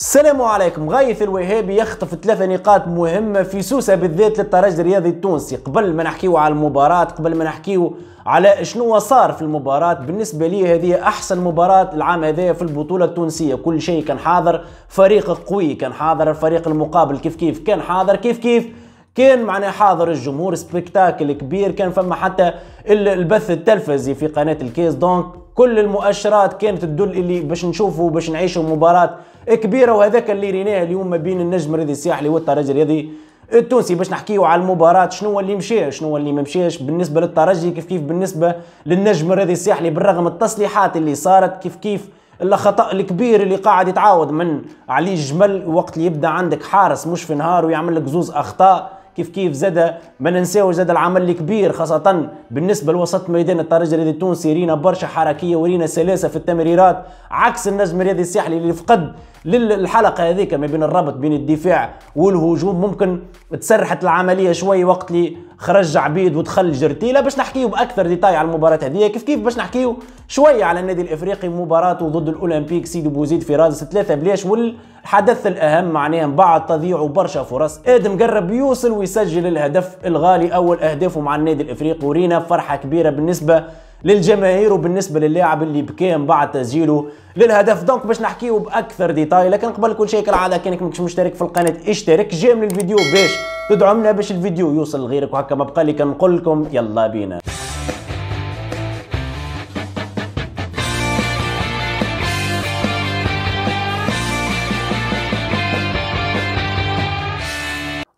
السلام عليكم. غايث الوهابي يخطف 3 نقاط مهمة في سوسة بالذات للترجي الرياضي التونسي. قبل ما نحكيو على المباراة، قبل ما نحكيو على شنو صار في المباراة، بالنسبة لي هذه أحسن مباراة العام هذا في البطولة التونسية. كل شيء كان حاضر، فريق قوي كان حاضر، الفريق المقابل كيف كان حاضر، كيف كان معناه حاضر الجمهور، سبيكتاكل كبير، كان فما حتى البث التلفزي في قناة الكيس. دونك كل المؤشرات كانت تدل اللي باش نشوفوا باش نعيشوا مباراة كبيرة، وهذاك اللي ريناه اليوم ما بين النجم الرياضي الساحلي والترجي الرياضي التونسي. باش نحكيوا على المباراة، شنو اللي مشى شنو اللي ما مشاش بالنسبة للترجي، كيف بالنسبة للنجم الرياضي الساحلي، بالرغم التصليحات اللي صارت، كيف الخطأ الكبير اللي قاعد يتعاود من علي الجمل وقت اللي يبدا عندك حارس مش في نهار ويعمل لك زوز اخطاء. كيف زاد ما ننساوش زاد العمل الكبير خاصة بالنسبة لوسط ميدان الترجي الرياضي التونسي. رينا برشا حركية ورينا سلاسة في التمريرات، عكس النجم الرياضي الساحلي اللي فقد للحلقة هذيك ما بين الربط بين الدفاع والهجوم. ممكن تسرحت العملية شوي وقت اللي خرج عبيد ودخل جرتيلة. باش نحكيو بأكثر ديتاي على المباراة هذه، كيف باش نحكيو شوية على النادي الإفريقي، مباراته ضد الأولمبيك سيدي بوزيد في رادس 3-1. والحدث الأهم معناه بعد تضييع وبرشا فرص آدم قرب يوصل ويسجل الهدف الغالي، أول أهدافه مع النادي الإفريقي. ورينا فرحة كبيرة بالنسبة للجماهير وبالنسبه للاعب اللي بكى بعد تسجيله للهدف. دونك باش نحكيو باكثر ديتاي، لكن قبل كل شيء كالعاده كانك ماكش مشترك في القناه اشترك، جاي من الفيديو باش تدعمنا باش الفيديو يوصل لغيرك. وهكا ما بقى لي كنقول لكم يلا بينا.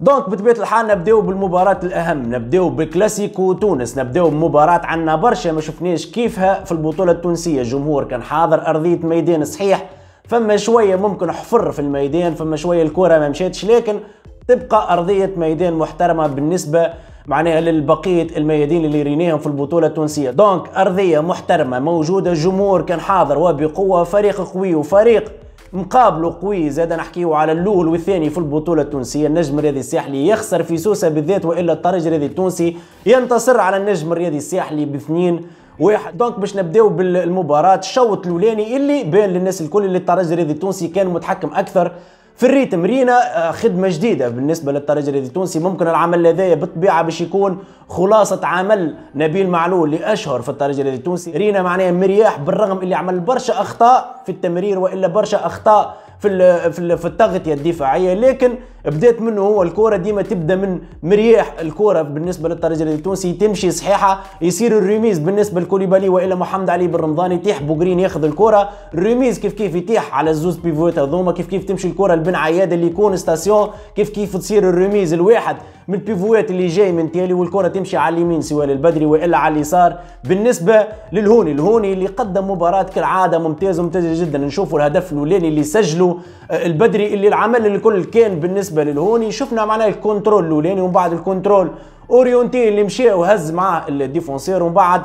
دونك بطبيعة الحال نبداو بالمباراة الأهم، نبداو بكلاسيكو تونس، نبداو بمباراة عنا برشا ما شفناش كيفها في البطولة التونسية. الجمهور كان حاضر، أرضية ميدان صحيح فما شوية ممكن حفر في الميدان، فما شوية الكرة ما مشاتش، لكن تبقى أرضية ميدان محترمة بالنسبة معناها للبقية الميادين اللي ريناهم في البطولة التونسية. دونك أرضية محترمة موجودة، الجمهور كان حاضر وبقوة، فريق قوي وفريق مقابله قوي. زاد نحكيو على الاول والثاني في البطوله التونسيه. النجم الرياضي الساحلي يخسر في سوسه بالذات، والا الترجي الرياضي التونسي ينتصر على النجم الرياضي الساحلي ب2-1. دونك باش نبداو بالمباراه. الشوط الاولاني اللي بان للناس الكل اللي الترجي الرياضي التونسي كان متحكم اكثر في الريتم. رينا خدمه جديده بالنسبه للترجي الرياضي التونسي. ممكن العمل هذايا بالطبيعه باش يكون خلاصه عمل نبيل معلول لاشهر في الترجي الرياضي التونسي. رينا معناها مرياح بالرغم اللي عمل برشا اخطاء في التمرير والا برشا اخطاء في التغطيه الدفاعيه، لكن بدات منه هو الكره ديما تبدا من مرياح. الكره بالنسبه للترجي الرياضي التونسي تمشي صحيحه، يصير الريميز بالنسبه لكوليبالي والا محمد علي بن رمضان، يتيح بوغرين ياخذ الكره، الريميز كيف يتيح على الزوز بيفوت هذوما، كيف تمشي الكره لبن عياد اللي يكون ستاسيون، كيف تصير الريميز الواحد من البيفوات اللي جاي من تالي، والكره تمشي على اليمين سواء للبدري والا على اليسار. بالنسبه الهوني اللي قدم مباراه كالعاده ممتازه جدا. نشوفوا الهدف الاولاني اللي سجله البدري، اللي العمل الكل كان بالنسبه للهوني. شفنا معناه الكنترول الاولاني، ومن بعد الكنترول اورينتي اللي مشى وهز معاه الديفونسير، ومن بعد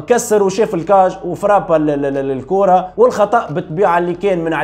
كسر وشاف الكاج وفرابا الكره. والخطا بالطبيعه اللي كان من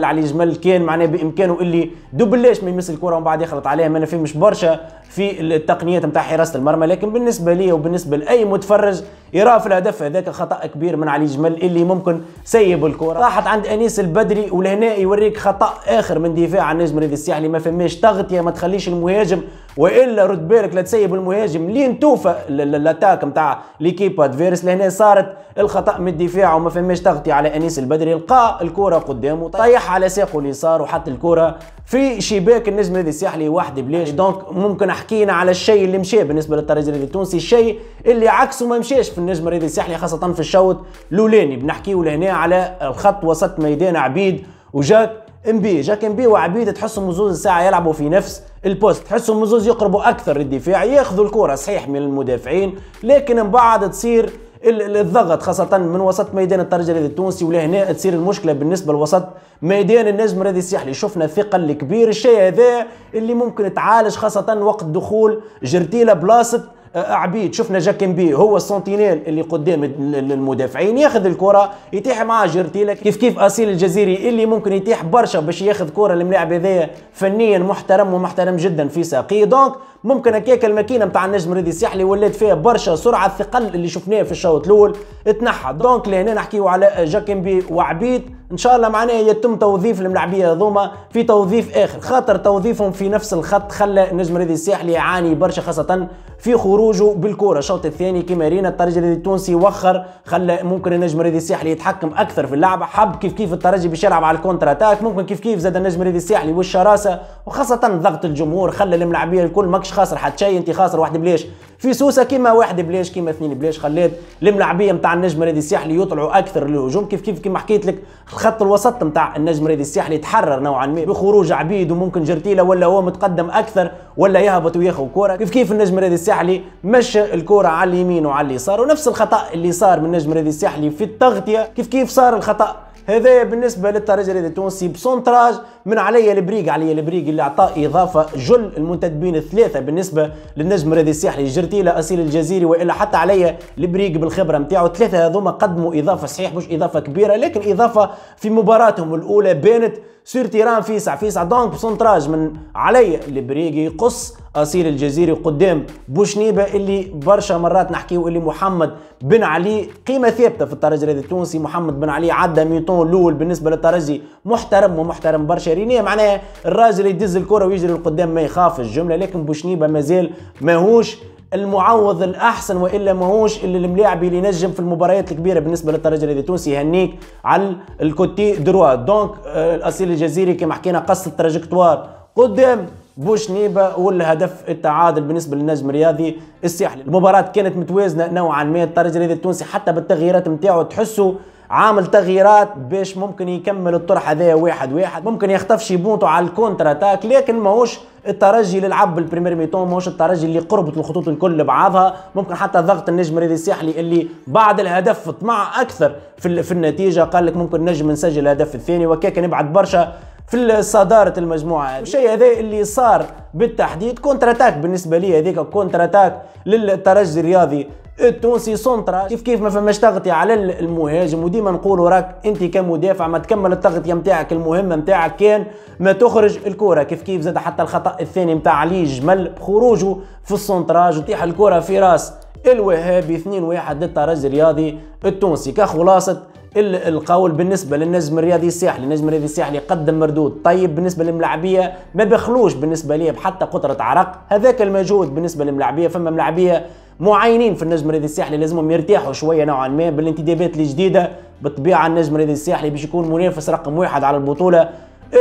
علي جمل كان معناه بامكانه اللي دوبلاش ما يمس الكره ومن بعد يخلط عليها. ما نفهمش برشا في التقنيات نتاع حراسه المرمى، لكن بالنسبه لي وبالنسبه لاي متفرج يرى في الهدف هذاك خطا كبير من علي جمل اللي ممكن سيب الكره. راحت عند انيس البدري، ولهنا يوريك خطا اخر من دفاع النجم الرياضي الساحلي. ما فماش تغطيه، ما تخليش المهاجم والا رد بالك لا تسيب المهاجم لين توفى الاتاك نتاع ليكيب ادفيرس. لهنا صارت الخطا من الدفاع وما فماش تغطيه على انيس البدري، لقى الكره قدامه طيح على ساقه اليسار وحط الكره في شباك النجم الرياضي الساحلي واحد بلاش. دونك ممكن حكينا على الشيء اللي مشى بالنسبه للترجي الرياضي التونسي، الشيء اللي عكسه ما مشاش في النجم الرياضي الساحلي خاصه في الشوط الاولاني. بنحكيو لهنا على الخط وسط ميدان عبيد وجاك امبي وعبيد، تحسهم زوز الساعه يلعبوا في نفس البوست، تحسهم زوز يقربوا اكثر للدفاع، ياخذوا الكره صحيح من المدافعين، لكن من بعد تصير الضغط خاصة من وسط ميدان الترجي الرياضي التونسي، ولهنا تصير المشكلة بالنسبة لوسط ميدان النجم الرياضي الساحلي. شفنا الثقل الكبير، الشيء هذا اللي ممكن يتعالج خاصة وقت دخول جرتيلة بلاصة عبيد. شفنا جاكمبي هو السنتينيل اللي قدام المدافعين، ياخذ الكره يتيح معاه جرتيلا، كيف اصيل الجزيري اللي ممكن يتيح برشا باش ياخذ كره الملاعب هذايا فنيا محترم ومحترم جدا في ساقيه. دونك ممكن هكاك الماكينه نتاع النجم الرياضي الساحلي ولات فيها برشا سرعه، الثقل اللي شفناه في الشوط الاول اتنحى. دونك لهنا نحكيو على جاكمبي وعبيد ان شاء الله معناها يتم توظيف الملاعبيه هذوما في توظيف اخر، خاطر توظيفهم في نفس الخط خلى النجم الرياضي الساحلي يعاني برشا، خاصه في خروجه بالكره. الشوط الثاني كما رينا الترجي الرياضي التونسي وخر، خلى ممكن النجم الرياضي الساحلي يتحكم اكثر في اللعبه، حب كيف الترجي باش يلعب على الكونتر اتاك، ممكن كيف زاد النجم الرياضي الساحلي والشراسه وخاصه ضغط الجمهور خلى الملاعبيه الكل ماكش خاسر حتى شيء، انت خاسر واحد بلاش في سوسه كيما واحد بلاش كيما اثنين بلاش، خلات الملاعبيه نتاع النجم الرياضي الساحلي يطلعوا اكثر للهجوم، كيف كما حكيت لك الخط الوسط نتاع النجم الرياضي الساحلي تحرر نوعا ما بخروج عبيد وممكن جرتيله ولا هو متقدم اكثر ولا يهبط وياخذ كره، كيف النجم الرياضي الساحلي مشى الكره على اليمين وعلى اليسار، ونفس الخطا اللي صار من النجم الرياضي الساحلي في التغطيه كيف صار الخطا هذا بالنسبه للترجي الرياضي التونسي بسونتراج من علي البريق اللي اعطاه اضافه جل المنتدبين الثلاثه بالنسبه للنجم الرياضي الساحلي، جرتيلا اصيل الجزيري والا حتى علي البريق بالخبره نتاعو، الثلاثه هذوما قدموا اضافه صحيح مش اضافه كبيره لكن اضافه في مباراتهم الاولى بانت سور تيران فيسع دونك بسونتراج من علي البريقي يقص اصيل الجزيري قدام بوشنيبه اللي برشا مرات نحكيو اللي محمد بن علي قيمه ثابته في الترجي الرياضي التونسي. محمد بن علي عدى ميطون الاول بالنسبه للترجي محترم برشا رينيه، معناها الراجل يدز الكره ويجري لقدام ما يخاف الجمله، لكن بوشنيبه مازال ماهوش المعوض الاحسن والا ماهوش اللي الملاعب اللي ينجم في المباريات الكبيره بالنسبه للترجي الرياضي التونسي. هنيك على الكوتي دروا دونك الاصيل الجزيري كما حكينا قص التراجكتوار قدام بوشنيبه والهدف التعادل بالنسبه للنجم الرياضي الساحلي. المباراه كانت متوازنه نوعا ما، الترجي الرياضي التونسي حتى بالتغييرات نتاعو تحسوا عامل تغييرات باش ممكن يكمل الطرح هذايا واحد ممكن يخطف شي بونتو على الكونتر اتاك، لكن ماهوش الترجي اللي لعب بالبريمير ميتون، ماهوش الترجي اللي قربت الخطوط الكل بعضها، ممكن حتى ضغط النجم الرياضي الساحلي اللي بعد الهدف طمع اكثر في النتيجه، قال لك ممكن نجم نسجل الهدف الثاني وكاك نبعد برشا في صداره المجموعه هذه. الشيء هذا اللي صار بالتحديد كونتر اتاك بالنسبه لي، هذيك كونتر اتاك للترجي الرياضي التونسي سونترا كيف ما فماش تغطيه على المهاجم، وديما نقولوا راك انت كمدافع ما تكمل التغطيه نتاعك، المهمه نتاعك كان ما تخرج الكره، كيف زاد حتى الخطا الثاني نتاع علي جمل بخروجه في السونتراج وتيح الكره في راس الوهابي 2-1 للترجي الرياضي التونسي. كخلاصه القول بالنسبه للنجم الرياضي الساحلي، النجم الرياضي الساحلي قدم مردود طيب بالنسبه للملاعبيه، ما بيخلوش بالنسبه لي بحتى قطره عرق، هذاك المجهود بالنسبه للملاعبيه. فما ملاعبيه معينين في النجم الرياضي الساحلي لازمهم يرتاحوا شويه نوعا ما بالانتدابات الجديده، بالطبيعه النجم الرياضي الساحلي باش يكون منافس رقم واحد على البطوله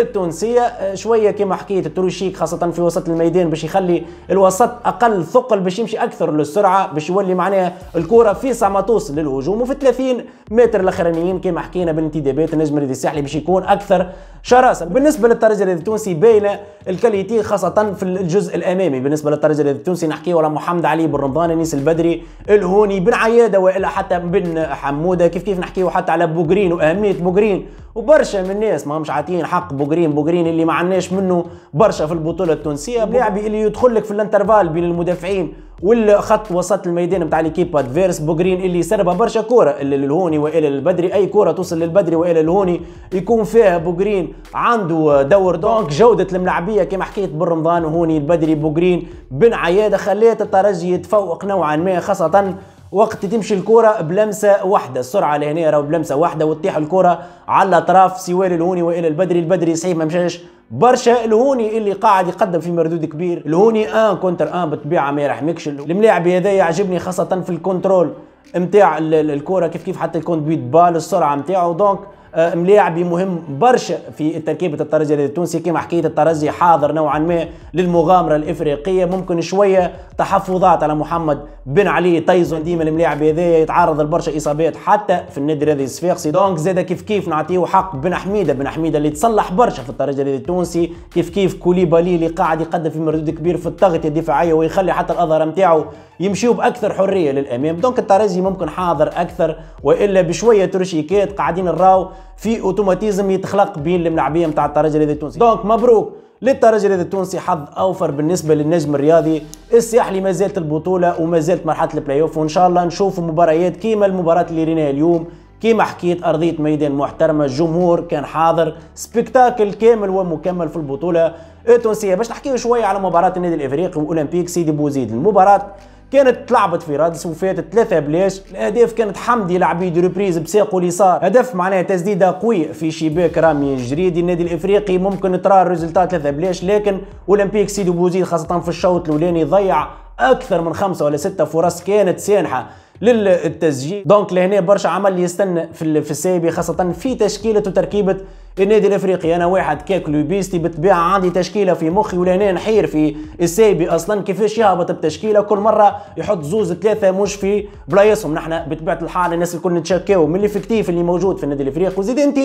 التونسيه، شويه كما حكيت التروشيك خاصه في وسط الميدان باش يخلي الوسط اقل ثقل باش يمشي اكثر للسرعه، باش يولي معناها الكره في ساعه ما توصل للهجوم، وفي 30 متر الاخرانيين كما حكينا بالانتدابات النجم الرياضي الساحلي باش يكون اكثر شراسه. بالنسبه للترجي الرياضي التونسي باينه الكاليتي خاصه في الجزء الامامي، بالنسبه للترجي الرياضي التونسي نحكيو على محمد علي بن رمضان، انيس البدري، الهوني، بن عياده والا حتى بن حموده، كيف نحكيو حتى على بوغرين واهميه بوغرين، وبرشا من الناس ما همش عاطيين حق بوغرين اللي ما عندناش منه برشا في البطوله التونسيه، لاعبي اللي يدخل لك في الانترفال بين المدافعين والخط وسط الميدان نتاع ليكيب ادفيرس، بوغرين اللي سربها برشا كوره للهوني والى البدري، اي كوره توصل للبدري والى الهوني يكون فيها بوغرين عنده دور. دونك جوده الملاعبيه كما حكيت بن رمضان وهوني البدري بوغرين بن عياده خلات الترجي يتفوق نوعا ما، خاصه وقت تمشي الكرة بلمسة واحدة، السرعة لهنا راهو بلمسة واحدة وتطيح الكرة على الأطراف سواء الهوني وإلى البدري صحيح ما مشاش برشا، الهوني اللي قاعد يقدم في مردود كبير، الهوني كونتر بالطبيعة ما يرحمكش، الملاعب هذا يعجبني خاصة في الكنترول نتاع الكرة كيف حتى الكوندويت بال السرعة نتاعو، دونك ملاعبي مهم برشا في تركيبة الترجي التونسي. كما حكيت الترجي حاضر نوعا ما للمغامرة الإفريقية، ممكن شوية تحفظات على محمد بن علي تايزون، ديما الملاعب هذايا يتعرض لبرشا إصابات حتى في النادي الرياضي الصفاقسي، دونك زاد كيف نعطيه حق بن حميدة اللي تصلح برشا في الترجي التونسي، كيف كوليبالي اللي قاعد يقدم في مردود كبير في التغطية الدفاعية ويخلي حتى الأظهرة نتاعو يمشيوا بأكثر حرية للأمام، دونك الترجي ممكن حاضر أكثر وإلا بشوية ترشيكات قاعدين نراو في اوتوماتيزم يتخلق بين الملاعبيه نتاع الترجي التونسي. دونك مبروك للترجي التونسي، حظ اوفر بالنسبه للنجم الرياضي الساحلي، ما زالت البطوله وما زالت مرحله البلاي اوف، وان شاء الله نشوفوا مباريات كيما المباراه اللي ريناها اليوم، كيما حكيت ارضيه ميدان محترمه، الجمهور كان حاضر، سبيكتاكل كامل ومكمل في البطوله التونسيه. باش نحكيو شويه على مباراه النادي الافريقي واولمبيك سيدي بوزيد، المباراه كانت تلعبت في رادس وفاتت 3 بلاش. الاهداف كانت حمدي العبيدي ريبريز بساقه اليسار، هدف معناها تسديده قويه في شباك رامي الجريدي. النادي الافريقي ممكن ترى الريزلتات 3 بلاش، لكن اولمبيك سيدي بوزيد خاصه في الشوط الاولاني ضيع اكثر من 5 ولا 6 فرص كانت سانحه للتسجيل. دونك لهنا برشا عمل يستنى في السايبي، خاصه في تشكيله وتركيبه النادي الافريقي. انا واحد كاكلو بيستي بالطبيعه عندي تشكيله في مخي، ولهنا نحير في السايبي اصلا كيفاش يهبط بتشكيله، كل مره يحط زوز 3 مش في بلايصهم. نحن بطبيعه الحال الناس الكل نتشكاو من الافكتيف اللي موجود في النادي الافريقي، وزيد انت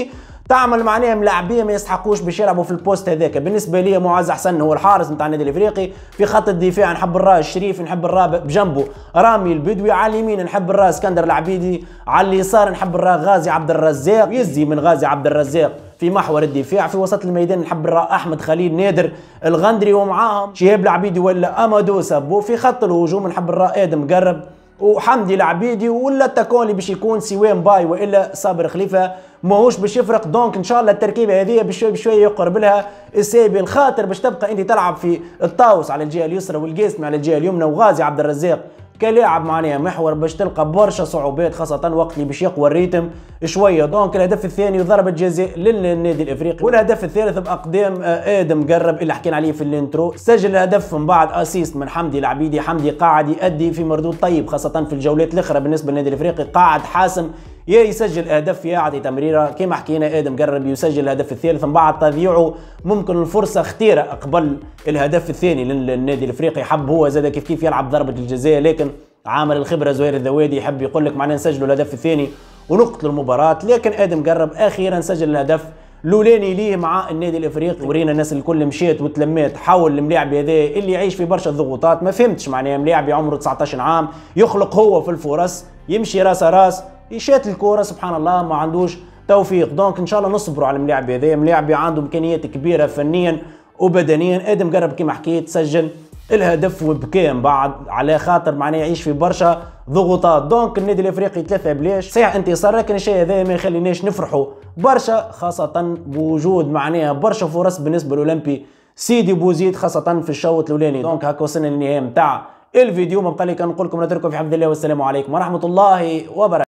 تعمل معناها ملاعبيه ما يستحقوش باش يلعبوا في البوست هذاك. بالنسبه لي معز حسن هو الحارس نتاع النادي الافريقي. في خط الدفاع نحب نراه الشريف، نحب نراه بجنبه رامي البدوي، على اليمين نحب نراه اسكندر العبيدي، على اليسار نحب نراه غازي عبد الرزاق، يزي من غازي عبد الرزاق في محور الدفاع. في وسط الميدان نحب نراه احمد خليل نادر الغندري ومعاهم شهاب العبيدي ولا امادو سابو. في خط الهجوم نحب نراه ادم قرب وحمدي العبيدي، ولا التكون اللي باش يكون سوام باي والا صابر خليفه ماهوش باش يفرق. دونك ان شاء الله التركيبه هذه بشوي بشوي يقرب لها السايبي، الخاطر باش تبقى انت تلعب في الطاوس على الجهه اليسرى والقاسمي على الجهه اليمنى وغازي عبد الرزاق كلاعب معناها محور، باش تلقى برشا صعوبات خاصه وقت اللي باش يقوى الريتم شويه. دونك الهدف الثاني ضربه جزاء للنادي الافريقي، والهدف الثالث باقدام ادم قرب اللي حكينا عليه في الانترو. سجل الهدف من بعد اسيست من حمدي العبيدي. حمدي قاعد يؤدي في مردود طيب خاصه في الجولات الاخرى بالنسبه للنادي الافريقي، قاعد حاسم يا يسجل اهداف يا يعطي تمريره. كما حكينا ادم قرب يسجل الهدف الثالث من بعد تضييعه ممكن الفرصه اختيره قبل الهدف الثاني للنادي الافريقي. حب هو زاد كيف يلعب ضربه الجزاء، لكن عامل الخبره زهير الذوادي يحب يقول لك معناه نسجلوا الهدف الثاني ونقتلوا المباراه. لكن ادم قرب اخيرا سجل الهدف الاولاني ليه مع النادي الافريقي. ورينا الناس الكل مشيت وتلمات حول الملاعب هذا اللي يعيش في برشا ضغوطات. ما فهمتش معناها ملاعب عمره 19 عام يخلق هو في الفرص، يمشي راس راس يشات الكوره سبحان الله ما عندوش توفيق. دونك ان شاء الله نصبروا على الملاعب هذا، ملاعب عنده امكانيات كبيره فنيا وبدنيا. ادم قرب كما حكيت سجل الهدف وبكى من بعد على خاطر معناه يعيش في برشا ضغوطات. دونك النادي الافريقي 3 بلاش صحيح انتصار، لكن الشيء هذا ما يخليناش نفرحوا برشا، خاصه بوجود معناها برشا فرص بالنسبه للاولمبي سيدي بوزيد خاصه في الشوط الاولاني. دونك هكا وصلنا للنهايه نتاع الفيديو. ما بقى لي كان نقول لكم نترككم في حفظ الله والسلام عليكم ورحمه الله وبركاته.